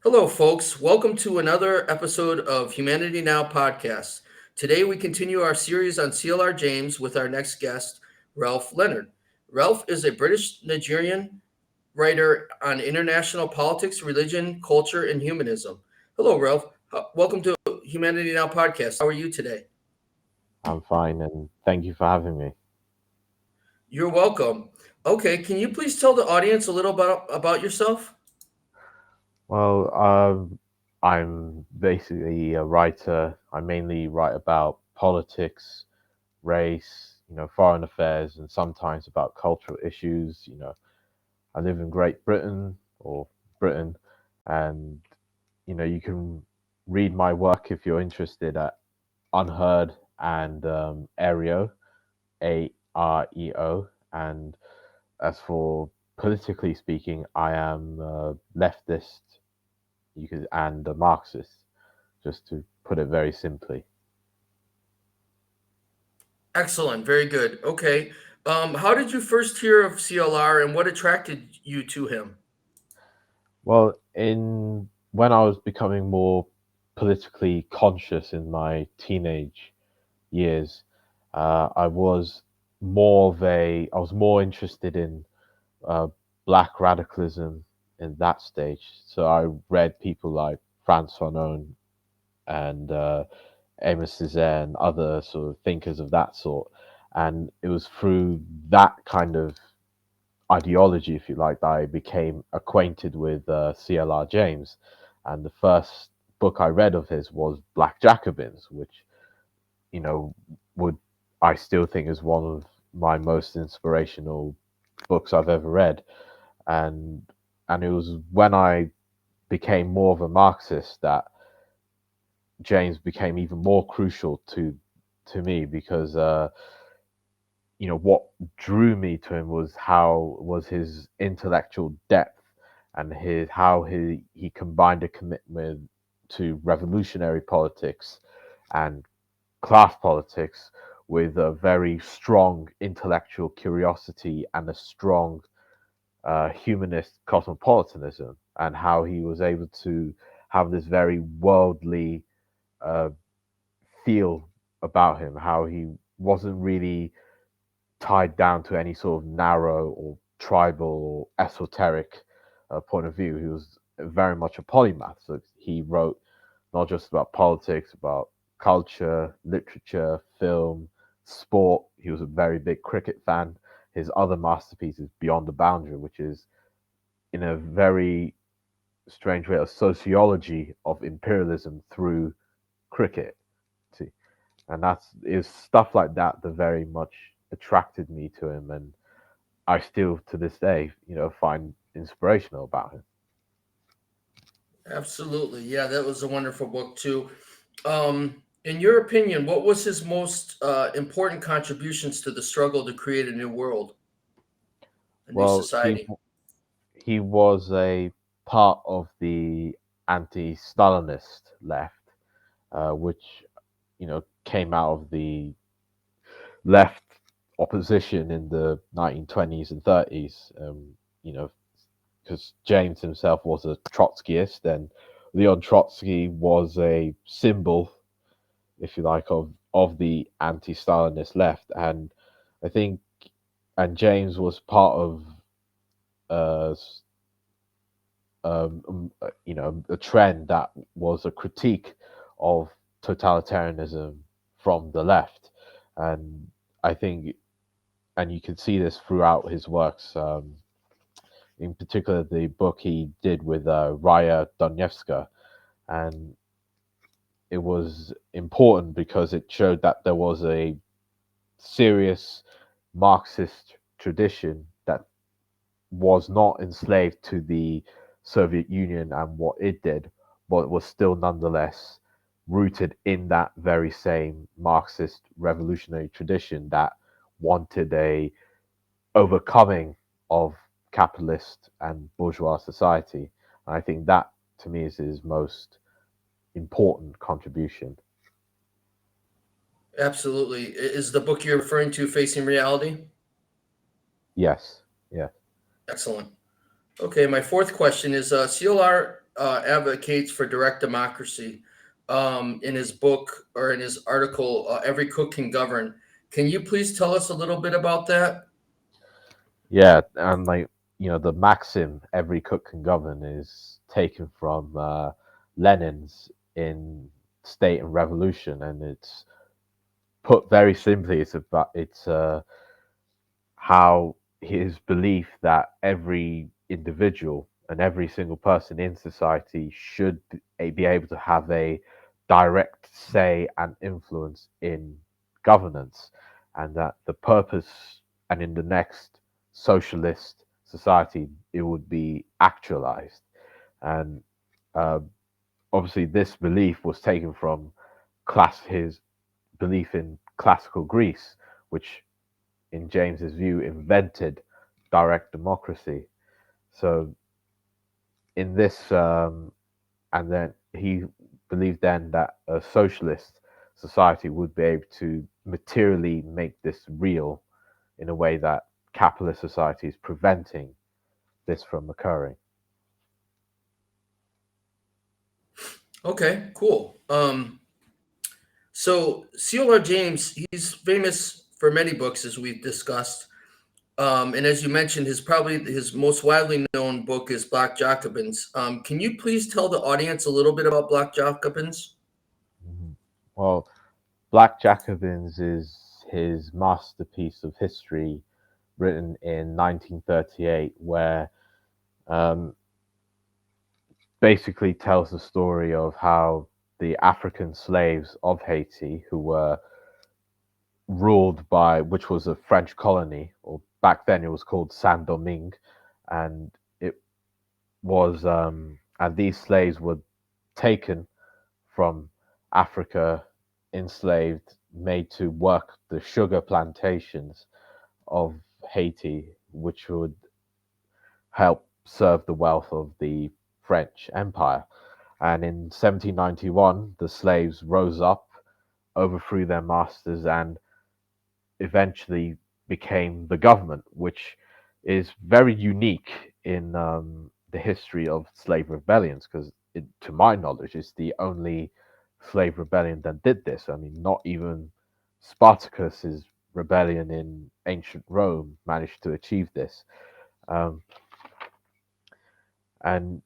Hello, folks. Welcome to another episode of Humanity Now podcast. Today, we continue our series on CLR James with our next guest, Ralph Leonard. Ralph is a British Nigerian writer on international politics, religion, culture, and humanism. Hello, Ralph. Welcome to Humanity Now podcast. How are you today? I'm fine, and thank you for having me. You're welcome. Okay, can you please tell the audience a little about yourself? Well, I'm basically a writer. I mainly write about politics, race, foreign affairs, and sometimes about cultural issues. I live in Great Britain or Britain, and you can read my work if you're interested at Unheard and Areo. And as for politically speaking, I am a leftist, and a Marxist, just to put it very simply. Excellent. Very good. Okay. How did you first hear of CLR and what attracted you to him? Well, in when I was becoming more politically conscious in my teenage years, I was more interested in uh, black radicalism in that stage. So I read people like Franz Fanon and Amos Césaire and other sort of thinkers of that sort. And it was through that kind of ideology, if you like, that I became acquainted with CLR James. And the first book I read of his was Black Jacobins, which, you know, would I still think is one of my most inspirational books I've ever read. And it was when I became more of a Marxist that James became even more crucial to me because what drew me to him was his intellectual depth and his how he combined a commitment to revolutionary politics and class politics with a very strong intellectual curiosity and a strong humanist cosmopolitanism, and how he was able to have this very worldly uh, feel about him, how he wasn't really tied down to any sort of narrow or tribal or esoteric point of view. He was very much a polymath. So he wrote not just about politics, about culture, literature, film, sport. He was a very big cricket fan. His other masterpiece is Beyond the Boundary, which is, in a very strange way, a sociology of imperialism through cricket. See, and that's is stuff like that that very much attracted me to him, and I still to this day, find inspirational about him. Absolutely. Yeah, that was a wonderful book, too. In your opinion, what was his most important contributions to the struggle to create a new world, a new Well, society? he was a part of the anti-Stalinist left, which came out of the left opposition in the 1920s and 30s. You know, because James himself was a Trotskyist, and Leon Trotsky was a symbol, if you like, of the anti-Stalinist left, and I think, and James was part of uh, a trend that was a critique of totalitarianism from the left, and I think, and you can see this throughout his works. In particular, the book he did with Raya Donevska, and it was important because it showed that there was a serious Marxist tradition that was not enslaved to the Soviet Union and what it did, but was still nonetheless rooted in that very same Marxist revolutionary tradition that wanted a overcoming of capitalist and bourgeois society. And I think that to me is his most important contribution. Absolutely. Is the book you're referring to Facing Reality? Yes, yeah. Excellent. Okay, my fourth question is CLR. advocates for direct democracy in his book or in his article, Every Cook Can Govern. Can you please tell us a little bit about that? Yeah, and like the maxim "every cook can govern" is taken from Lenin's in State and Revolution, and it's put very simply. It's how his belief that every individual and every single person in society should be able to have a direct say and influence in governance, and that the purpose, and in the next socialist society, it would be actualized. And uh, obviously, this belief was taken from his belief in classical Greece, which in James's view, invented direct democracy. So in this, and then he believed then that a socialist society would be able to materially make this real in a way that capitalist society is preventing this from occurring. Okay, cool. So CLR James, he's famous for many books, as we've discussed. And as you mentioned, his most widely known book is Black Jacobins. Can you please tell the audience a little bit about Black Jacobins? Mhm. Well, Black Jacobins is his masterpiece of history, written in 1938, where um, basically tells the story of how the African slaves of Haiti, who were ruled by, which was a French colony, or back then it was called Saint Domingue, and it and these slaves were taken from Africa, enslaved, made to work the sugar plantations of Haiti, which would help serve the wealth of the French Empire. And in 1791, the slaves rose up, overthrew their masters, and eventually became the government, which is very unique in the history of slave rebellions, because, to my knowledge, it's the only slave rebellion that did this. I mean, not even Spartacus's rebellion in ancient Rome managed to achieve this. Um, and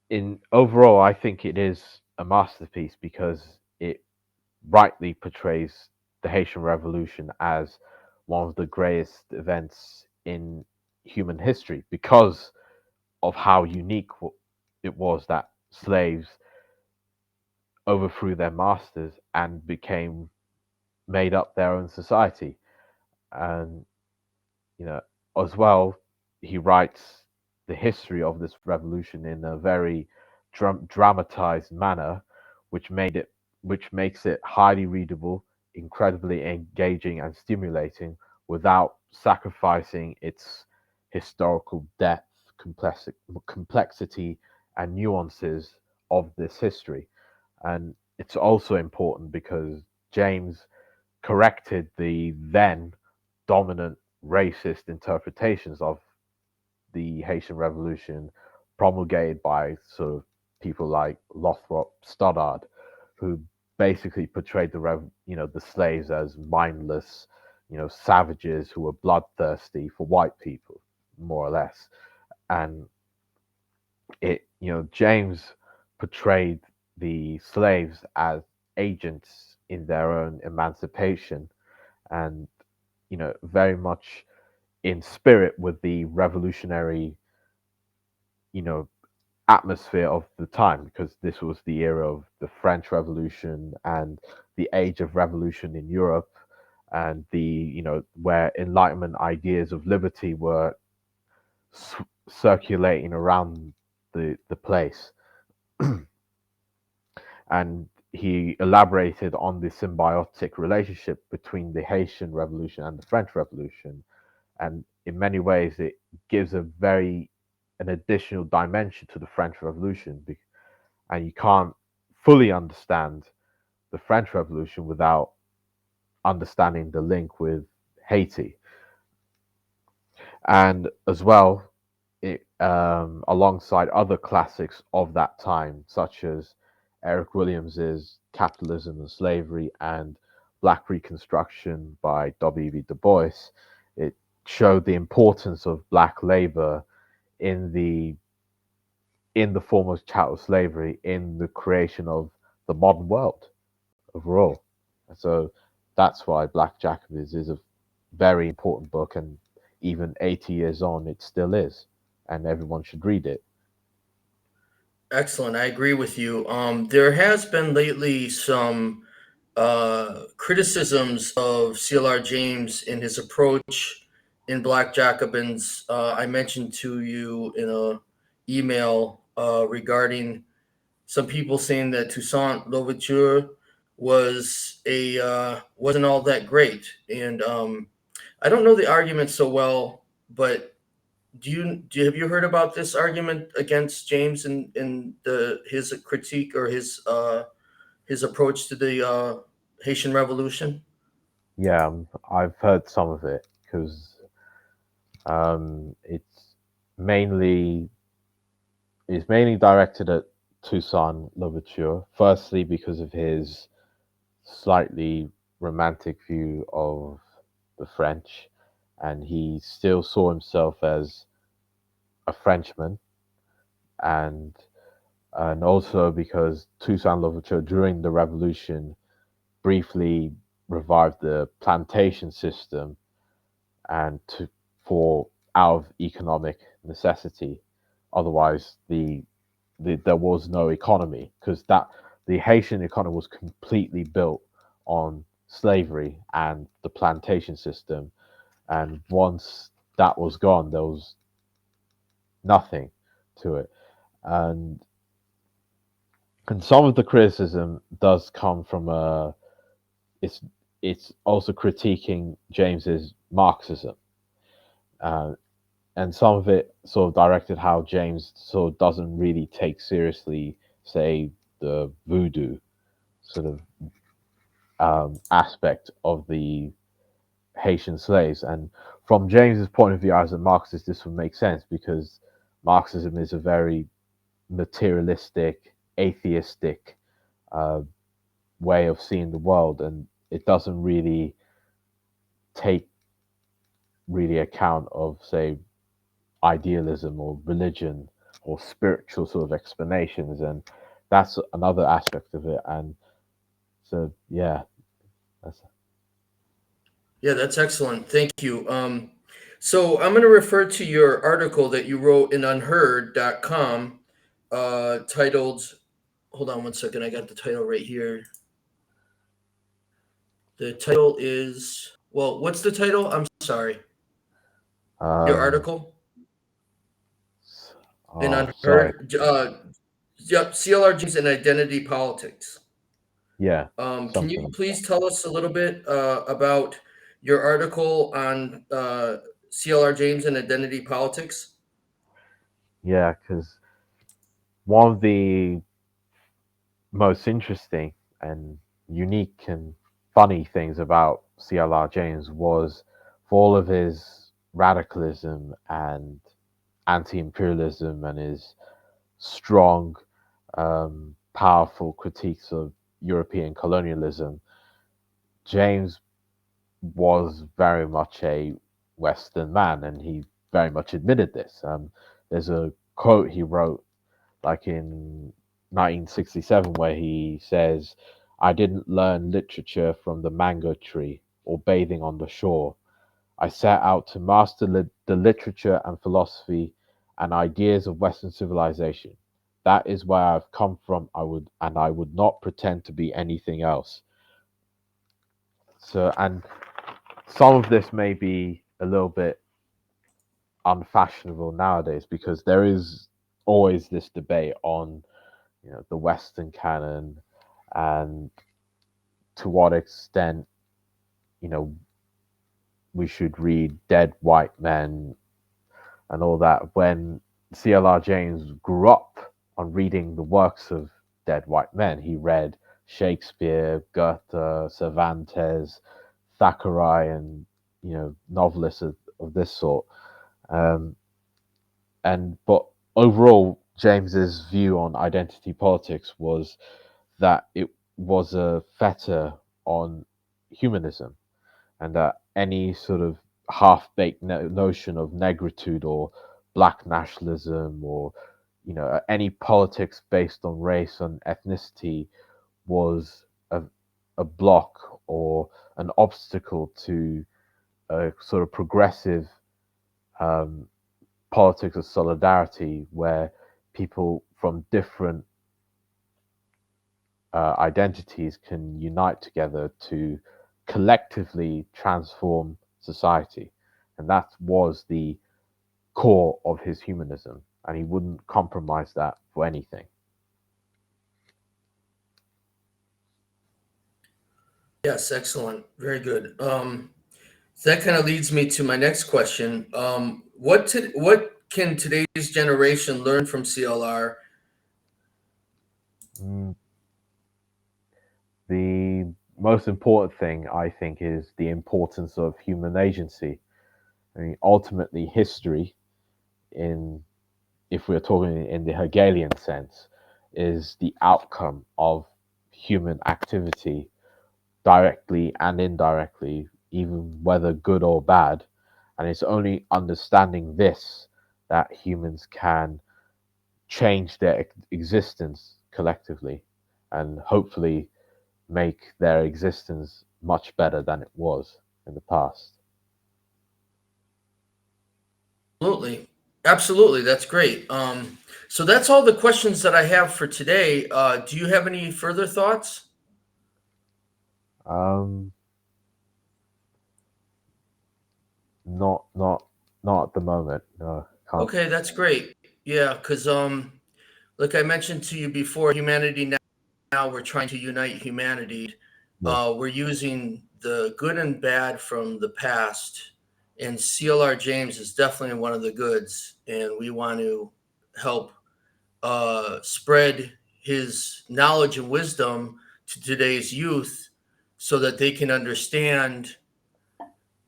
in overall, I think it is a masterpiece because it rightly portrays the Haitian Revolution as one of the greatest events in human history because of how unique it was that slaves overthrew their masters and became made up their own society. And you know, as well, he writes the history of this revolution in a very dramatized manner, which which makes it highly readable, incredibly engaging and stimulating, without sacrificing its historical depth, complexity, and nuances of this history. And it's also important because James corrected the then dominant racist interpretations of the Haitian Revolution promulgated by sort of people like Lothrop Stoddard, who basically portrayed the slaves as mindless, savages who were bloodthirsty for white people, more or less. And James portrayed the slaves as agents in their own emancipation, and very much in spirit with the revolutionary, you know, atmosphere of the time, because this was the era of the French Revolution and the age of revolution in Europe, and where Enlightenment ideas of liberty were circulating around the place. And he elaborated on the symbiotic relationship between the Haitian Revolution and the French Revolution, and in many ways it gives an additional dimension to the French Revolution, and you can't fully understand the French Revolution without understanding the link with Haiti. And as well, it alongside other classics of that time, such as Eric Williams's Capitalism and Slavery and Black Reconstruction by W.B. Du Bois. It showed the importance of black labor in the form of chattel slavery in the creation of the modern world overall. So that's why Black Jacobins is a very important book, and even 80 years on, it still is, and everyone should read it. Excellent. I agree with you. There has been lately some criticisms of CLR James in his approach in Black Jacobins. I mentioned to you in a email regarding some people saying that Toussaint Louverture wasn't all that great, and I don't know the argument so well, but have you heard about this argument against James and the his critique or his approach to the Haitian Revolution? Yeah, I've heard some of it because it's mainly directed at Toussaint Louverture. Firstly, because of his slightly romantic view of the French, and he still saw himself as a Frenchman, and also because Toussaint Louverture during the Revolution briefly revived the plantation system and for out of economic necessity. Otherwise, there was no economy because that the Haitian economy was completely built on slavery and the plantation system. And once that was gone, there was nothing to it. And some of the criticism does come from it's it's also critiquing James's Marxism. Uh, and some of it sort of directed how James sort of doesn't really take seriously, say, the voodoo sort of aspect of the Haitian slaves. And from James's point of view as a Marxist, this would make sense because Marxism is a very materialistic, atheistic uh, way of seeing the world, and it doesn't really take really account of, say, idealism or religion or spiritual sort of explanations, and that's another aspect of it. And so, yeah, that's Yeah, that's excellent. Thank you. So I'm going to refer to your article that you wrote in unheard.com titled, hold on one second, I got the title right here. The title is, well, what's the title? I'm sorry. Your um, article in oh, sorry, Unheard. Yep, CLR James and Identity Politics. yeah, Can you something like please tell us a little bit about your article on CLR James and Identity Politics? yeah, because one of the most interesting and unique and funny things about CLR James was for all of his radicalism and anti-imperialism and his strong, powerful critiques of European colonialism. James was very much a Western man, and he very much admitted this. There's a quote he wrote, like in 1967, where he says, "I didn't learn literature from the mango tree or bathing on the shore. I set out to master the literature and philosophy and ideas of Western civilization. That is where I've come from. I would not pretend to be anything else." So, and some of this may be a little bit unfashionable nowadays because there is always this debate on, the Western canon and to what extent, you know, we should read dead white men and all that. When CLR James grew up on reading the works of dead white men, he read Shakespeare, Goethe, Cervantes, Thackeray, and novelists of this sort. Um, And but overall, James's view on identity politics was that it was a fetter on humanism, and that any sort of half-baked notion of negritude or black nationalism or any politics based on race and ethnicity was a block or an obstacle to a sort of progressive um, politics of solidarity where people from different identities can unite together to collectively transform society. And that was the core of his humanism, and he wouldn't compromise that for anything. Yes, excellent. Very good. So that kind of leads me to my next question. What can today's generation learn from CLR? Mm, The most important thing, I think, is the importance of human agency. I mean, ultimately, history, in if we're talking in the Hegelian sense, is the outcome of human activity, directly and indirectly, even whether good or bad. And it's only understanding this that humans can change their existence collectively and hopefully make their existence much better than it was in the past. Absolutely. Absolutely. That's great. So that's all the questions that I have for today. Do you have any further thoughts? Um, not not at the moment. No, can't. Okay, that's great. Yeah, because like I mentioned to you before, humanity now we're trying to unite humanity. Yeah. We're using the good and bad from the past, and CLR James is definitely one of the goods, and we want to help spread his knowledge and wisdom to today's youth so that they can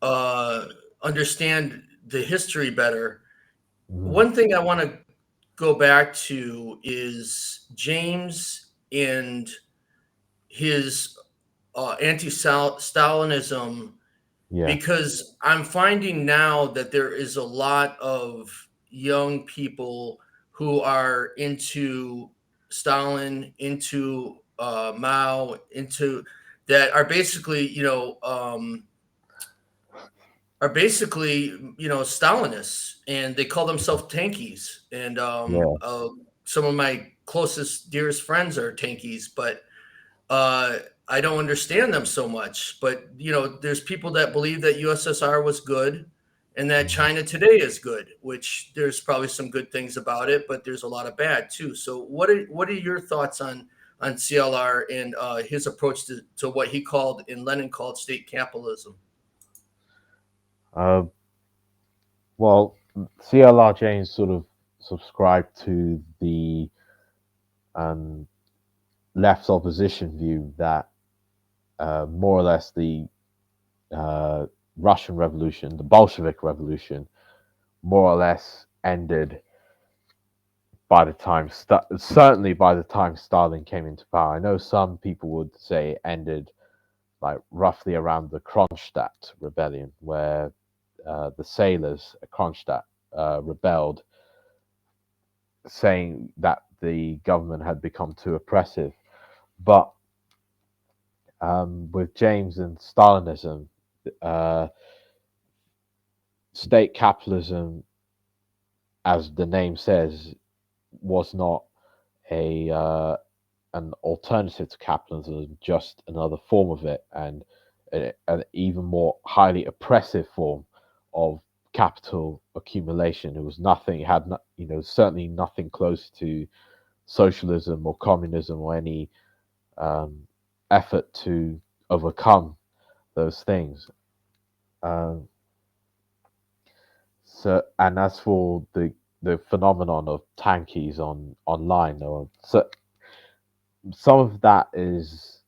uh, understand the history better. Mhm. One thing I want to go back to is James and his anti-Stalinism, Yeah. because I'm finding now that there is a lot of young people who are into Stalin, into Mao, into that are basically, Stalinists, and they call themselves tankies. And Yeah. some of my closest, dearest friends are tankies, but uh, I don't understand them so much. But there's people that believe that USSR was good, and that Mhm. China today is good. Which there's probably some good things about it, but there's a lot of bad too. So what are your thoughts on CLR and his approach to what he called and Lenin called state capitalism? Uh, well, CLR James sort of subscribed to the um, left's opposition view that more or less the uh, Russian Revolution, the Bolshevik Revolution, more or less ended by the time, certainly by the time Stalin came into power. I know some people would say it ended like roughly around the Kronstadt rebellion, where the sailors at Kronstadt rebelled, saying that the government had become too oppressive. But with James and Stalinism, uh, state capitalism, as the name says, was not a an alternative to capitalism, just another form of it, and an even more highly oppressive form of capital accumulation. It was nothing, it had not, certainly nothing close to socialism or communism or any um, effort to overcome those things. Um, and as for the phenomenon of tankies on online, or so, some of that is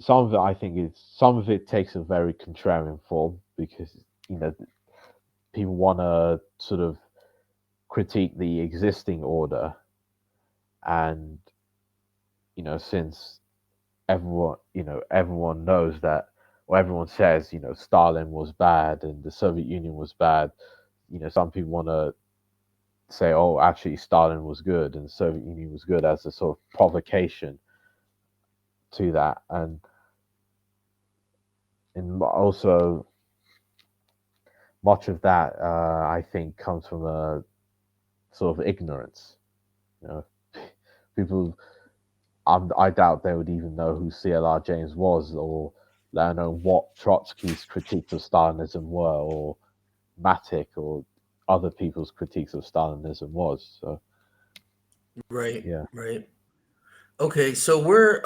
some of it I think is some of it takes a very contrarian form because you know people want to sort of critique the existing order, and since everyone knows that, or everyone says Stalin was bad and the Soviet Union was bad. Some people want to say, oh, actually Stalin was good and the Soviet Union was good, as a sort of provocation to that. And also much of that, I think, comes from a sort of ignorance. You know, people, I doubt they would even know who CLR James was, or let alone what Trotsky's critiques of Stalinism were, or Matic, or other people's critiques of Stalinism was. So Right, yeah, right. Okay, so we're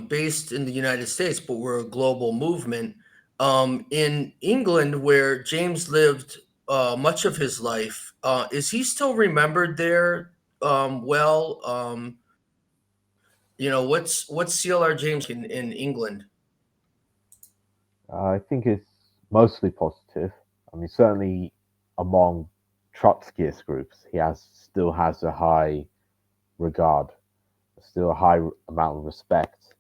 based in the United States, but we're a global movement. In England, where James lived much of his life, is he still remembered there? Well, what's CLR James in England? I think it's mostly positive. I mean, certainly among Trotskyist groups, he has still has a high regard, still a high amount of respect.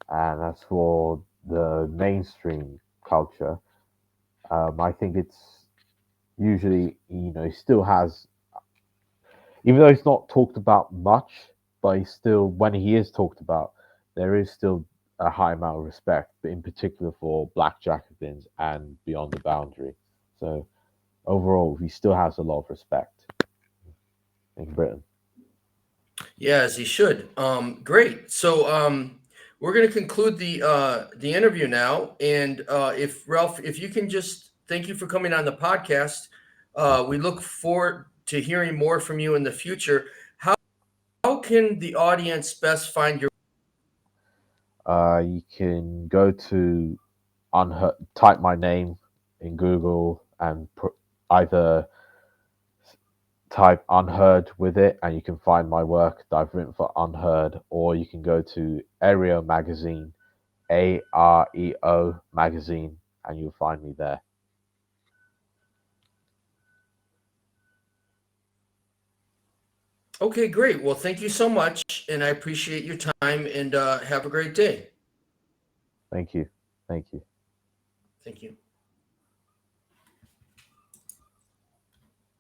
And as for the mainstream culture, I think it's usually, he still has, even though he's not talked about much, but he still, when he is talked about, there is still a high amount of respect, but in particular for Black Jacobins and Beyond the Boundary. So overall, he still has a lot of respect in Britain. Yeah, as he should. Great. So we're going to conclude the interview now, and if Ralph, if you can just thank you for coming on the podcast. Thank We you. look forward to hearing more from you in the future. How can the audience best find your? You can go to type my name in Google and either type Unheard with it, and you can find my work that I've written for Unheard, or you can go to Aereo Magazine, AREO Magazine, and you'll find me there. Okay, great. Well, thank you so much, and I appreciate your time. And have a great day. Thank you. Thank you. Thank you.